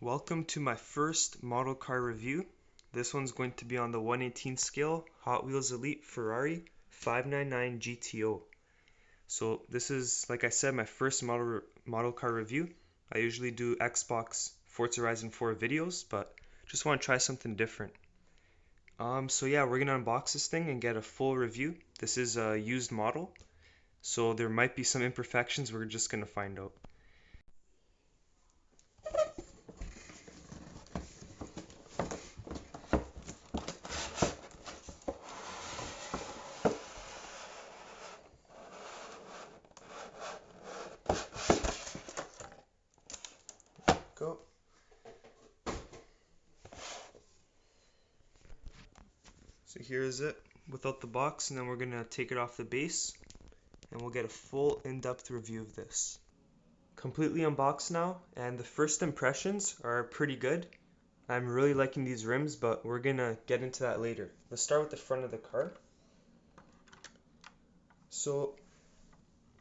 Welcome to my first model car review. This one's going to be on the 1/18 scale Hot Wheels Elite Ferrari 599 GTO. So this is, like I said, my first model car review. I usually do Xbox Forza Horizon 4 videos, but just want to try something different. So yeah, we're gonna unbox this thing and get a full review. This is a used model, so there might be some imperfections. We're just gonna find out. Go. So here is it without the box, and then we're gonna take it off the base and we'll get a full in-depth review of this. Completely unboxed now, and the first impressions are pretty good. I'm really liking these rims, but we're gonna get into that later. Let's start with the front of the car. So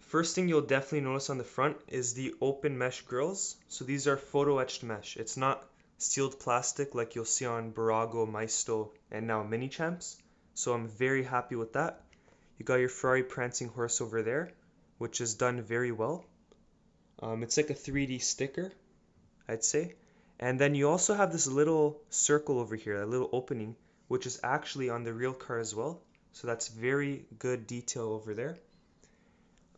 first thing you'll definitely notice on the front is the open mesh grills. So these are photo etched mesh. It's not sealed plastic like you'll see on Barago, Maisto, and now Mini Champs. So I'm very happy with that. You got your Ferrari prancing horse over there, which is done very well. It's like a 3D sticker, I'd say. And then you also have this little circle over here, a little opening, which is actually on the real car as well. So that's very good detail over there.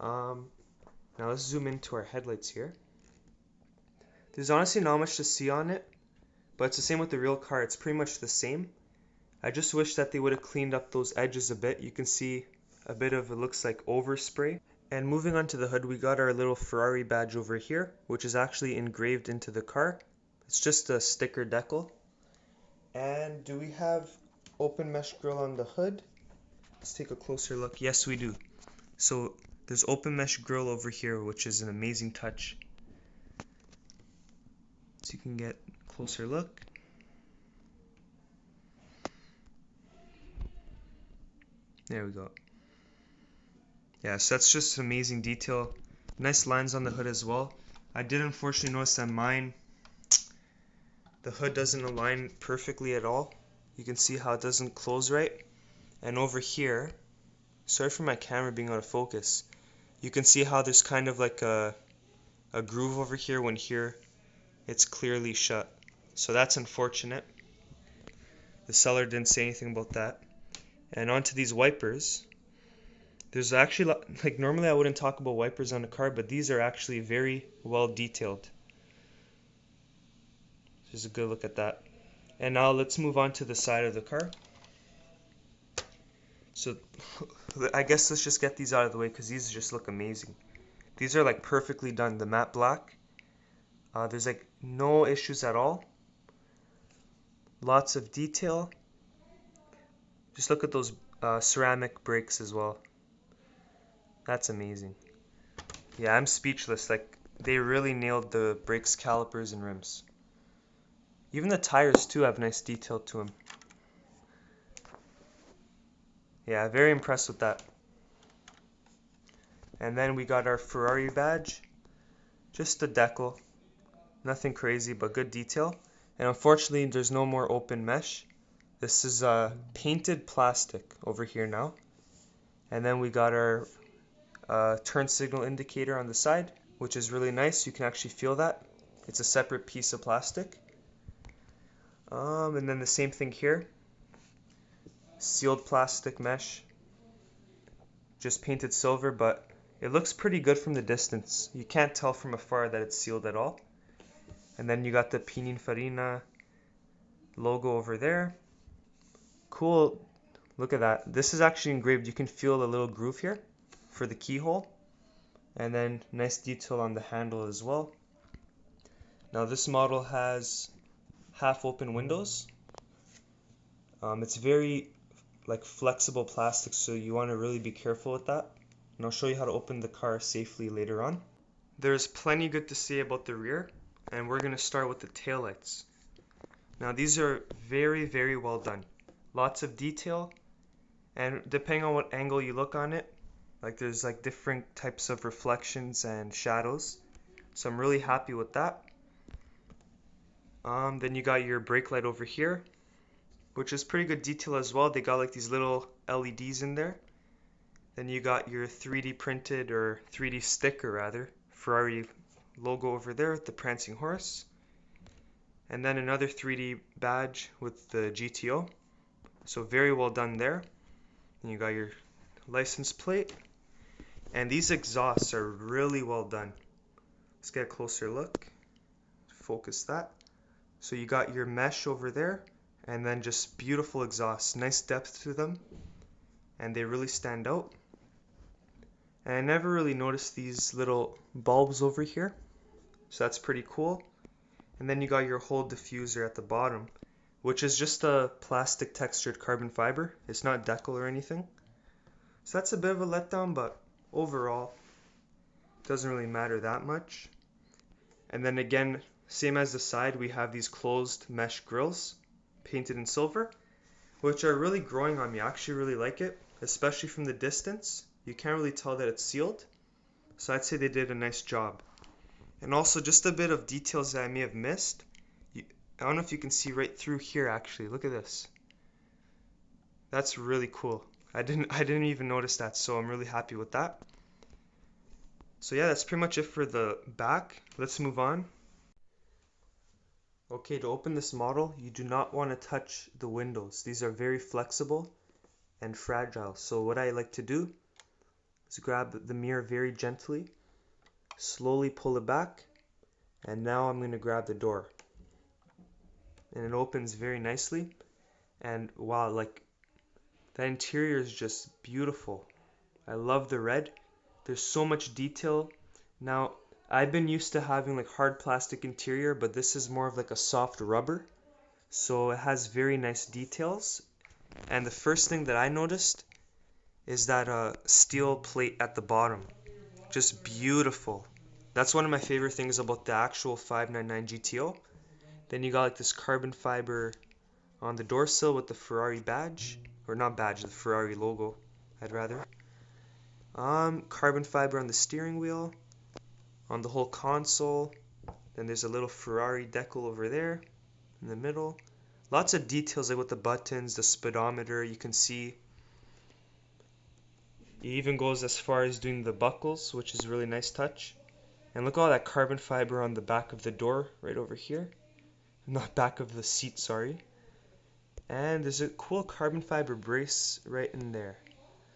Now let's zoom into our headlights here. There's honestly not much to see on it, but it's the same with the real car. It's pretty much the same. I just wish that they would have cleaned up those edges a bit. You can see a bit of, it looks like overspray. And moving on to the hood, we got our little Ferrari badge over here, which is actually engraved into the car. It's just a sticker decal. And do we have open mesh grille on the hood? Let's take a closer look. Yes, we do. So there's open mesh grille over here, which is an amazing touch. So you can get a closer look. There we go. Yeah, so that's just amazing detail. Nice lines on the hood as well. I did unfortunately notice that mine, the hood doesn't align perfectly at all. You can see how it doesn't close right. And over here, sorry for my camera being out of focus, you can see how there's kind of like a groove over here when here it's clearly shut. So that's unfortunate. The seller didn't say anything about that. And onto these wipers. There's actually, like, normally I wouldn't talk about wipers on a car, but these are actually very well detailed. Just a good look at that. And now let's move on to the side of the car. So I guess let's just get these out of the way because these just look amazing. These are like perfectly done. The matte black. There's like no issues at all. Lots of detail. Just look at those ceramic brakes as well. That's amazing. Yeah, I'm speechless. Like, they really nailed the brakes, calipers, and rims. Even the tires too have nice detail to them. Yeah, very impressed with that. And then we got our Ferrari badge. Just a decal. Nothing crazy, but good detail. And unfortunately, there's no more open mesh. This is painted plastic over here now. And then we got our turn signal indicator on the side, which is really nice. You can actually feel that. It's a separate piece of plastic. And then the same thing here. Sealed plastic mesh. Just painted silver, but it looks pretty good from the distance. You can't tell from afar that it's sealed at all. And then you got the Pininfarina logo over there. Cool. Look at that. This is actually engraved. You can feel a little groove here for the keyhole. And then nice detail on the handle as well. Now this model has half open windows. It's very like flexible plastic, so you want to really be careful with that. And I'll show you how to open the car safely later on. There's plenty good to say about the rear, and we're going to start with the taillights. Now these are very, very well done. Lots of detail, and depending on what angle you look on it, like there's like different types of reflections and shadows. So I'm really happy with that. Then you got your brake light over here, which is pretty good detail as well. They got like these little LEDs in there. Then you got your 3D printed, or 3D sticker rather, Ferrari logo over there with the prancing horse. And then another 3D badge with the GTO. So very well done there. And you got your license plate. And these exhausts are really well done. Let's get a closer look. Focus that. So you got your mesh over there, and then just beautiful exhausts. Nice depth to them, and they really stand out. And I never really noticed these little bulbs over here, so that's pretty cool. And then you got your whole diffuser at the bottom, which is just a plastic textured carbon fiber. It's not decal or anything. So that's a bit of a letdown, but overall, it doesn't really matter that much. And then again, same as the side, we have these closed mesh grills painted in silver, which are really growing on me. I actually really like it, especially from the distance. You can't really tell that it's sealed, so I'd say they did a nice job. And also just a bit of details that I may have missed. I don't know if you can see right through here actually. Look at this. That's really cool. I didn't even notice that, so I'm really happy with that. So yeah, that's pretty much it for the back. Let's move on. Okay, to open this model, you do not want to touch the windows. These are very flexible and fragile. So what I like to do is grab the mirror very gently, slowly pull it back, and now I'm going to grab the door. And it opens very nicely. And wow, like that interior is just beautiful. I love the red. There's so much detail. Now, I've been used to having like hard plastic interior, but this is more of like a soft rubber. So it has very nice details. And the first thing that I noticed is that steel plate at the bottom. Just beautiful. That's one of my favorite things about the actual 599 GTO. Then you got like this carbon fiber on the door sill with the Ferrari badge. Or not badge, the Ferrari logo, I'd rather. Carbon fiber on the steering wheel, on the whole console. Then there's a little Ferrari decal over there in the middle. Lots of details like with the buttons, the speedometer, you can see. It even goes as far as doing the buckles, which is a really nice touch. And look at all that carbon fiber on the back of the door right over here. Not back of the seat, sorry. And there's a cool carbon fiber brace right in there.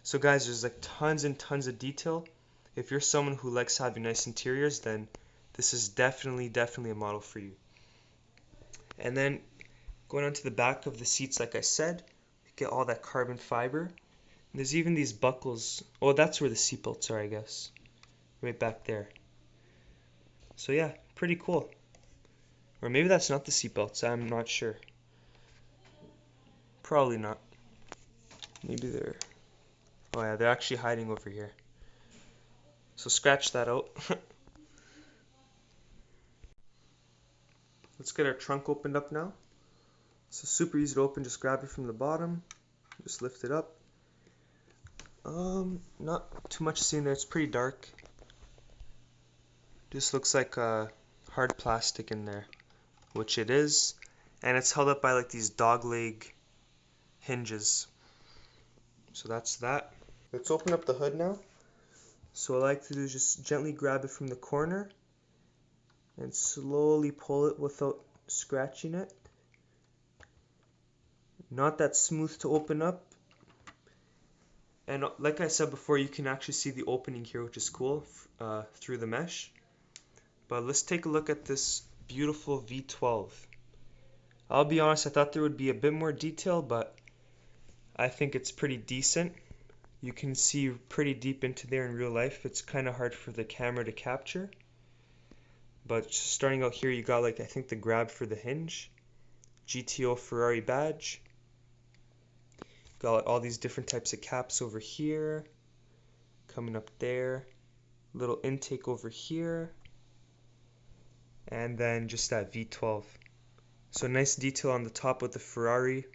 So guys, there's like tons and tons of detail. If you're someone who likes having nice interiors, then this is definitely a model for you. And then going onto the back of the seats, like I said, you get all that carbon fiber. And there's even these buckles. Oh, that's where the seatbelts are, I guess. Right back there. So yeah, pretty cool. Or maybe that's not the seatbelts, I'm not sure. Probably not. Maybe they're... Oh yeah, they're actually hiding over here. So scratch that out. Let's get our trunk opened up now. So super easy to open, just grab it from the bottom. Just lift it up. Not too much to see in there, it's pretty dark. Just looks like hard plastic in there, which it is. And it's held up by like these dog leg hinges. So that's that. Let's open up the hood now. So what I like to do is just gently grab it from the corner and slowly pull it without scratching it. Not that smooth to open up. And like I said before, you can actually see the opening here, which is cool, through the mesh. But let's take a look at this beautiful V12. I'll be honest, I thought there would be a bit more detail, but I think it's pretty decent. You can see pretty deep into there in real life. It's kind of hard for the camera to capture. But starting out here, you got like, I think the grab for the hinge. GTO Ferrari badge. Got all these different types of caps over here. Coming up there. Little intake over here. And then just that V12. So nice detail on the top with the Ferrari.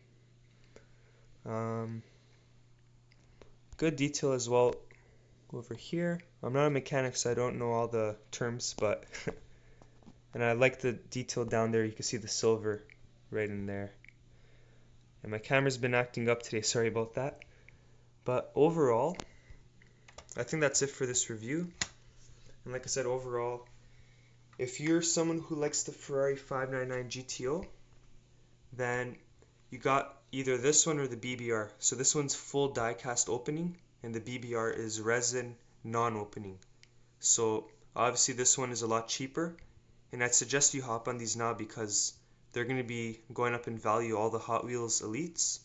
Good detail as well over here. I'm not a mechanic, so I don't know all the terms, but And I like the detail down there. You can see the silver right in there. And my camera's been acting up today, sorry about that. But overall, I think that's it for this review. And like I said, overall, if you're someone who likes the Ferrari 599 GTO, then you got either this one or the BBR. So this one's full die-cast opening, and the BBR is resin non-opening. So obviously this one is a lot cheaper, and I'd suggest you hop on these now because they're going to be going up in value, all the Hot Wheels Elites.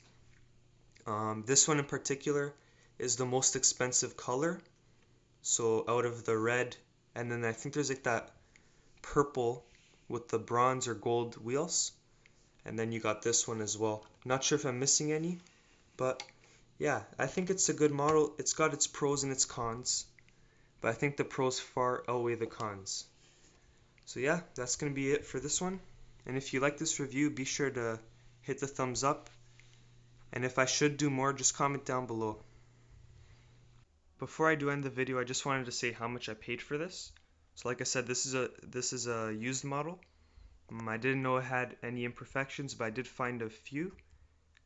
This one in particular is the most expensive color, so out of the red, and then I think there's like that purple with the bronze or gold wheels, and then you got this one as well. Not sure if I'm missing any, but yeah, I think it's a good model. It's got its pros and its cons, but I think the pros far outweigh the cons. So yeah, that's going to be it for this one. And if you like this review, be sure to hit the thumbs up. And if I should do more, just comment down below. Before I do end the video, I just wanted to say how much I paid for this. So like I said, this is a used model. I didn't know it had any imperfections, but I did find a few.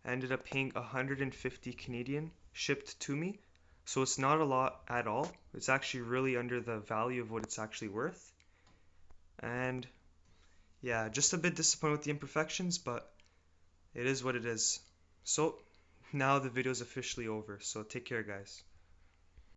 I ended up paying 150 Canadian shipped to me. So it's not a lot at all. It's actually really under the value of what it's actually worth. And yeah, just a bit disappointed with the imperfections, but it is what it is. So now the video is officially over. So take care, guys.